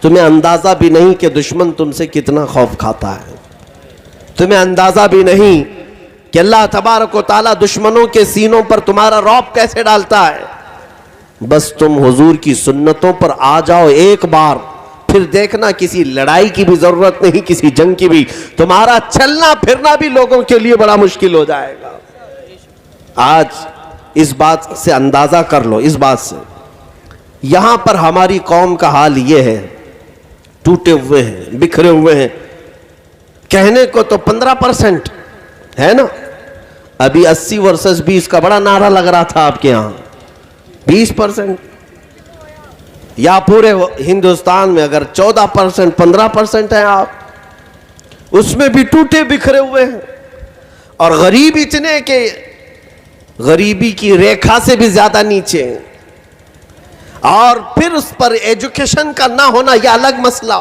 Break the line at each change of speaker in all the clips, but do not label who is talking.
تمہیں اندازہ بھی نہیں کہ دشمن تم سے کتنا خوف کھاتا ہے. تمہیں اندازہ بھی نہیں کہ اللہ تبارک و تعالیٰ دشمنوں کے سینوں پر تمہارا رعب کیسے ڈالتا ہے. بس تم حضور کی سنتوں پر آ جاؤ ایک بار, پھر دیکھنا کسی لڑائی کی بھی ضرورت نہیں, کسی جنگ کی بھی. تمہارا چلنا پھرنا بھی لوگوں کے لیے بڑا مشکل ہو جائے گا. آج اس بات سے اندازہ کر لو, اس بات سے یہاں پر ہماری قوم کا حال یہ ہے, ٹوٹے ہوئے ہیں, بکھرے ہوئے ہیں. کہنے کو تو 15% ہے نا, ابھی 80 ورسز 20 کا بڑا نعرہ لگ رہا تھا آپ کے ہاں. 20% یا پورے ہندوستان میں اگر 14% 15% ہیں آپ, اس میں بھی ٹوٹے بکھرے ہوئے ہیں. اور غریب اتنے کہ غریبی کی ریکھا سے بھی زیادہ نیچے ہیں. اور پھر اس پر ایجوکیشن کا نہ ہونا یہ الگ مسئلہ,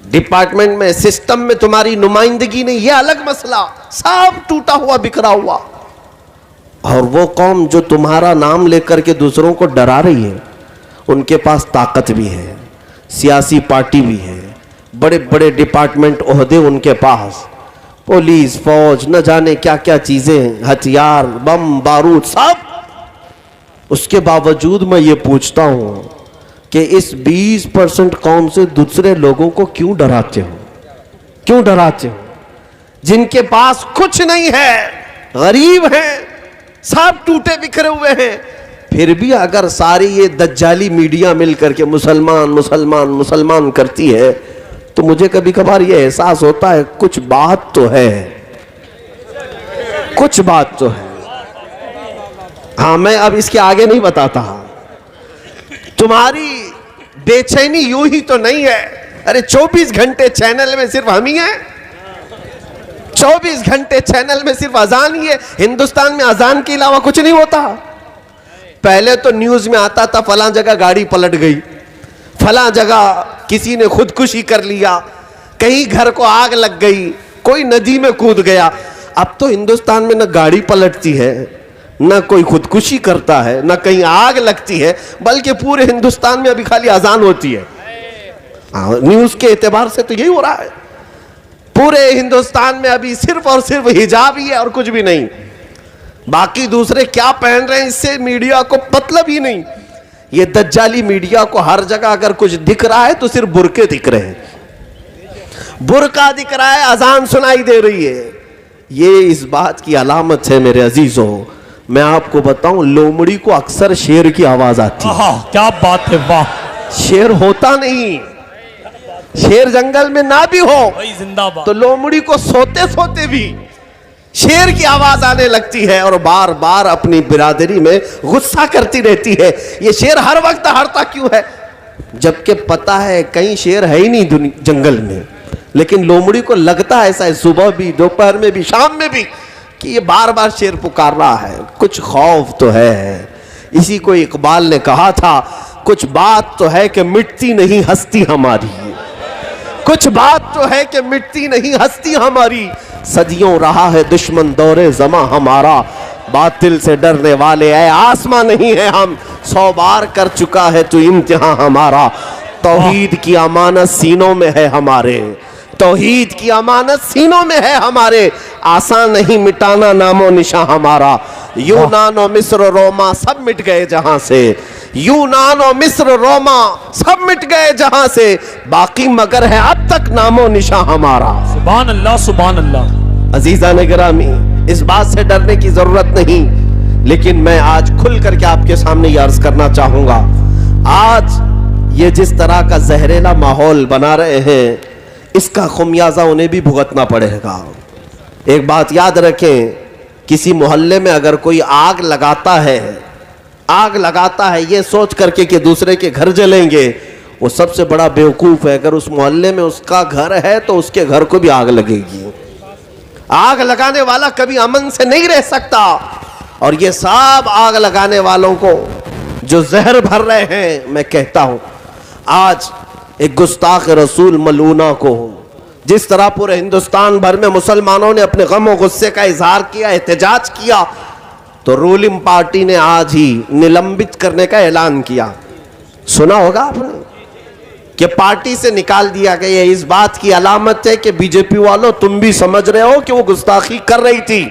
ڈپارٹمنٹ میں سسٹم میں تمہاری نمائندگی نہیں یہ الگ مسئلہ. سب ٹوٹا ہوا بکھرا ہوا. اور وہ قوم جو تمہارا نام لے کر کے دوسروں کو ڈرا رہی ہے, ان کے پاس طاقت بھی ہے, سیاسی پارٹی بھی ہے, بڑے بڑے ڈپارٹمنٹ عہدے ان کے پاس, پولیس فوج نہ جانے کیا کیا چیزیں, ہتھیار بم بارود سب. اس کے باوجود میں یہ پوچھتا ہوں کہ اس 20% قوم سے دوسرے لوگوں کو کیوں ڈراتے ہو, کیوں ڈراتے ہو؟ جن کے پاس کچھ نہیں ہے, غریب ہیں, سب ٹوٹے بکھرے ہوئے ہیں, پھر بھی اگر ساری یہ دجالی میڈیا مل کر کے مسلمان مسلمان مسلمان کرتی ہے تو مجھے کبھی کبھار یہ احساس ہوتا ہے کچھ بات تو ہے, کچھ بات تو ہے. ہاں میں اب اس کے آگے نہیں بتاتا. تمہاری بے چینی یوں ہی تو نہیں ہے. ارے 24 گھنٹے چینل میں صرف ہم ہی ہیں, 24 گھنٹے چینل میں صرف اذان ہی ہے. ہندوستان میں اذان کے علاوہ کچھ نہیں ہوتا. پہلے تو نیوز میں آتا تھا فلاں جگہ گاڑی پلٹ گئی, فلاں جگہ کسی نے خودکشی کر لیا, کہیں گھر کو آگ لگ گئی, کوئی ندی میں کود گیا. اب تو ہندوستان میں نہ گاڑی پلٹتی ہے, نہ کوئی خودکشی کرتا ہے, نہ کہیں آگ لگتی ہے, بلکہ پورے ہندوستان میں ابھی خالی اذان ہوتی ہے. نیوز کے اعتبار سے تو یہی ہو رہا ہے. پورے ہندوستان میں ابھی صرف اور صرف حجاب ہی ہے اور کچھ بھی نہیں. باقی دوسرے کیا پہن رہے ہیں اس سے میڈیا کو مطلب ہی نہیں. یہ دجالی میڈیا کو ہر جگہ اگر کچھ دکھ رہا ہے تو صرف برقعے دکھ رہے ہیں, برقع دکھ رہا ہے, اذان سنائی دے رہی ہے. یہ اس بات کی علامت ہے میرے عزیزوں. میں آپ کو بتاؤں لومڑی کو اکثر شیر کی آواز آتی ہے.
کیا بات ہے, واہ.
شیر ہوتا نہیں, شیر جنگل میں نہ بھی ہو
زندہ باد,
تو لومڑی کو سوتے سوتے بھی شیر کی آواز آنے لگتی ہے اور بار بار اپنی برادری میں غصہ کرتی رہتی ہے. یہ شیر ہر وقت ہارتا کیوں ہے جبکہ پتا ہے کہیں شیر ہے ہی نہیں جنگل میں, لیکن لومڑی کو لگتا ہے ایسا ہے صبح بھی, دوپہر میں بھی, شام میں بھی کہ یہ بار بار شیر پکار رہا ہے. کچھ خوف تو ہے. اسی کو اقبال نے کہا تھا کچھ بات تو ہے کہ مٹتی نہیں ہستی ہماری, کچھ بات تو ہے کہ مٹتی نہیں ہستی ہماری. صدیوں رہا ہے دشمن دور زماں ہمارا, باطل سے ڈرنے والے اے آسماں نہیں ہے ہم, 100 بار کر چکا ہے تو امتحان ہمارا. توحید کی امانت سینوں میں ہے ہمارے, توحید کی امانت سینوں میں ہے ہمارے. آسان نہیں مٹانا نام و نشاں ہمارا. یونان و مصر و روما سب مٹ گئے جہاں سے, یونان و مصر روما سب مٹ گئے جہاں سے, باقی مگر ہے اب تک نام و نشاں ہمارا.
سبحان اللہ سبحان اللہ.
عزیزان گرامی, اس بات سے ڈرنے کی ضرورت نہیں, لیکن میں آج کھل کر کے آپ کے سامنے یہ عرض کرنا چاہوں گا. آج یہ جس طرح کا زہریلا ماحول بنا رہے ہیں اس کا خمیازہ انہیں بھی بھگتنا پڑے گا. ایک بات یاد رکھیں, کسی محلے میں اگر کوئی آگ لگاتا ہے یہ سوچ کر کے کہ دوسرے کے گھر جلیں گے, وہ سب سے بڑا بیوقوف ہے. اگر اس محلے میں اس کا گھر ہے تو اس کے گھر کو بھی آگ لگے گی. آگ لگانے والا کبھی امن سے نہیں رہ سکتا. اور یہ سب آگ لگانے والوں کو جو زہر بھر رہے ہیں, میں کہتا ہوں آج ایک گستاخ رسول ملعونہ کو جس طرح پورے ہندوستان بھر میں مسلمانوں نے اپنے غم و غصے کا اظہار کیا, احتجاج کیا, تو رولنگ پارٹی نے آج ہی نلمبت کرنے کا اعلان کیا. سنا ہوگا آپ نے, کہ پارٹی سے نکال دیا گیا، اس بات کی علامت ہے کہ بی جے پی والوں تم بھی سمجھ رہے ہو کہ وہ گستاخی کر رہی تھی،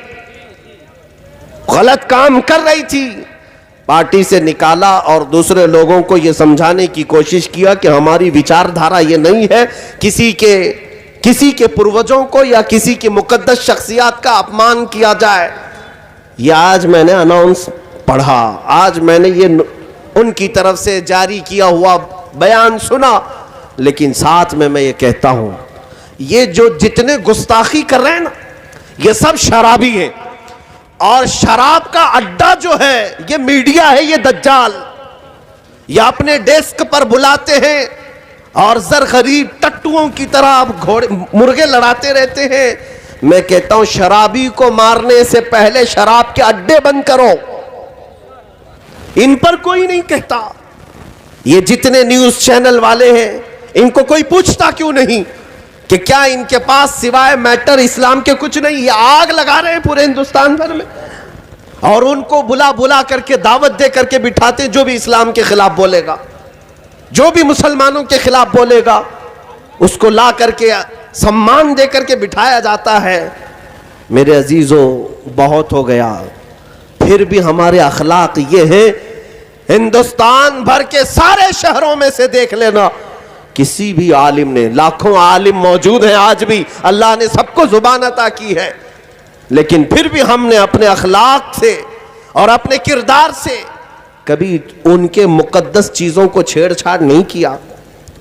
غلط کام کر رہی تھی، پارٹی سے نکالا اور دوسرے لوگوں کو یہ سمجھانے کی کوشش کیا کہ ہماری وچار دھارا یہ نہیں ہے کسی کے پروجوں کو یا کسی کی مقدس شخصیات کا اپمان کیا جائے۔ یہ آج میں نے اناؤنس پڑھا، آج میں نے یہ ان کی طرف سے جاری کیا ہوا بیان سنا، لیکن ساتھ میں یہ کہتا ہوں یہ جو جتنے گستاخی کر رہے ہیں نا یہ سب شرابی ہیں، اور شراب کا اڈا جو ہے یہ میڈیا ہے، یہ دجال، یہ اپنے ڈیسک پر بلاتے ہیں اور زرغریب ٹٹوؤں کی طرح مرغے لڑاتے رہتے ہیں۔ میں کہتا ہوں شرابی کو مارنے سے پہلے شراب کے اڈے بند کرو، ان پر کوئی نہیں کہتا۔ یہ جتنے نیوز چینل والے ہیں ان کو کوئی پوچھتا کیوں نہیں کہ کیا ان کے پاس سوائے میٹر اسلام کے کچھ نہیں؟ یہ آگ لگا رہے ہیں پورے ہندوستان بھر میں، اور ان کو بلا کر کے دعوت دے کر کے بٹھاتے، جو بھی اسلام کے خلاف بولے گا، جو بھی مسلمانوں کے خلاف بولے گا، اس کو لا کر کے سمان دے کر کے بٹھایا جاتا ہے۔ میرے عزیزوں بہت ہو گیا، پھر بھی ہمارے اخلاق یہ ہیں، ہندوستان بھر کے سارے شہروں میں سے دیکھ لینا، کسی بھی عالم نے، لاکھوں عالم موجود ہیں آج بھی، اللہ نے سب کو زبان عطا کی ہے، لیکن پھر بھی ہم نے اپنے اخلاق سے اور اپنے کردار سے کبھی ان کے مقدس چیزوں کو چھیڑ چھاڑ نہیں کیا،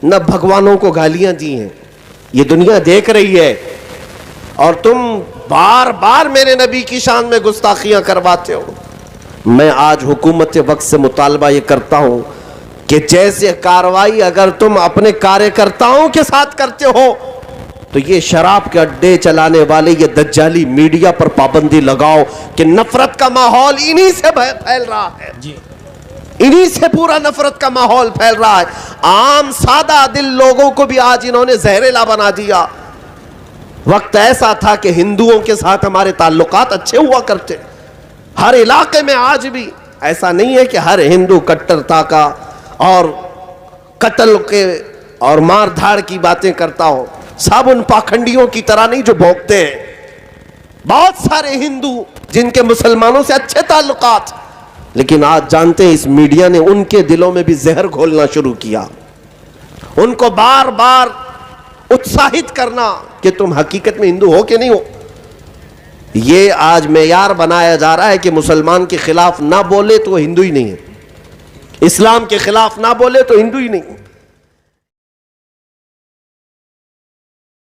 نہ بھگوانوں کو گالیاں دی ہیں۔ یہ دنیا دیکھ رہی ہے، اور تم بار بار میرے نبی کی شان میں گستاخیاں کرواتے ہو۔ میں آج حکومت وقت سے مطالبہ یہ کرتا ہوں کہ جیسے کارروائی اگر تم اپنے کارکرتاؤں کے ساتھ کرتے ہو تو یہ شراب کے اڈے چلانے والے یہ دجالی میڈیا پر پابندی لگاؤ کہ نفرت کا ماحول انہی سے پھیل رہا ہے، انہی سے پورا نفرت کا ماحول پھیل رہا ہے۔ عام سادہ دل لوگوں کو بھی آج انہوں نے زہریلا بنا دیا۔ وقت ایسا تھا کہ ہندوؤں کے ساتھ ہمارے تعلقات اچھے ہوا کرتے، ہر علاقے میں آج بھی ایسا نہیں ہے کہ ہر ہندو کٹرتا کا اور قتل کے اور مار دھاڑ کی باتیں کرتا ہو، سب ان پاکھنڈیوں کی طرح نہیں جو بھوکتے ہیں۔ بہت سارے ہندو جن کے مسلمانوں سے اچھے تعلقات، لیکن آج جانتے ہیں اس میڈیا نے ان کے دلوں میں بھی زہر گھولنا شروع کیا، ان کو بار بار اتساہت کرنا کہ تم حقیقت میں ہندو ہو کہ نہیں ہو۔ یہ آج معیار بنایا جا رہا ہے کہ مسلمان کے خلاف نہ بولے تو وہ ہندو ہی نہیں ہے، اسلام کے خلاف نہ بولے تو ہندو ہی نہیں۔